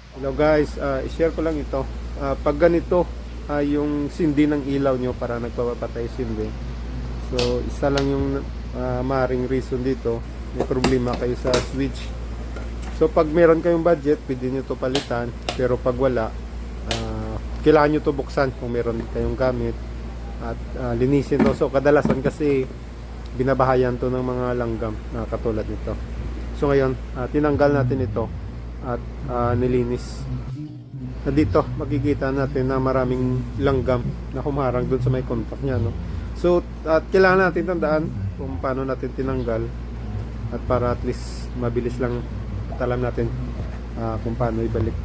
Hello guys, i-share ko lang ito. Pag ganito, yung sindi ng ilaw nyo para nagpapatay sindi. So, isa lang yung maring reason dito. May problema kayo sa switch. So, pag meron kayong budget, pwede nyo to palitan. Pero pag wala, kailangan nyo to buksan kung meron kayong gamit. At linisin to. So, kadalasan kasi binabahayan to ng mga langgam na katulad nito. So, ngayon, tinanggal natin ito at nilinis. Dito makikita natin na maraming langgam na humarang doon sa may contact niya, no? So at kailangan natin tandaan kung paano natin tinanggal, at para at least mabilis lang at alam natin kung paano ibalik.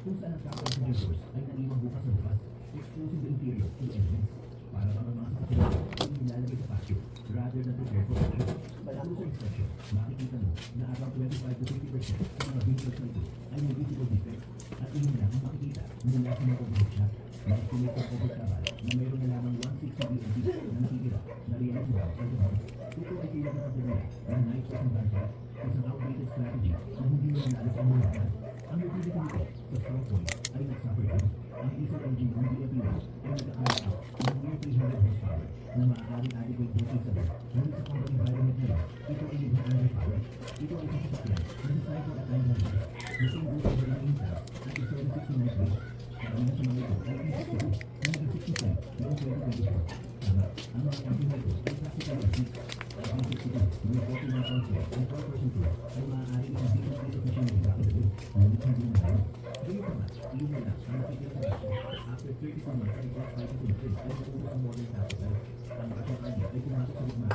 Kung saan ang kapal sa resource ay naiwang bukas na bukas, exposing the interior to elements. Para bang ang mga sasakyan ay nilalagay sa patio rather than prepare for action. Pagkalo sa inspection, makikita mo na around 25 to 50% sa mga vehicles na ito ay may visible defects, at iyon lang ang makikita mula sa mga overhead shot. Na-estimate sa over travel na mayroon na lamang 160 BNT na nakikita na realize mo sa ito. Ito ay tila na pagdala ng knives at ng bansa, isang outdated strategy na hindi mo naalas ang mga lahat. Ang utility nito sa strong point ay nagsuffer din. Ang diesel engine ng DLP ay nagkakaroon out ng near 300 horsepower na maaaring adequate dosage sa bed. Ngunit sa common environment nila, ito ay libang underpowered. Ito ay isang sasakyan na decycle at line ng bed. Masing uso ba ng instance at isa ng 69 base. Karamihan sa mga ito ay P62 na naging 60 noong 2024. Tama, ang mga engine nito ay practically a fix. Ang P62 may 41 console and 4% tool ay maaaring isang decent piece of machinery back in the day. Ngunit hindi na tayo. Ganyan pa man, iyon na lang ang nakikita sa basyo. After 34 months ay cross prices increase ay natubos ang modern capital. Ang basyo kanya ay pumasok sa gitna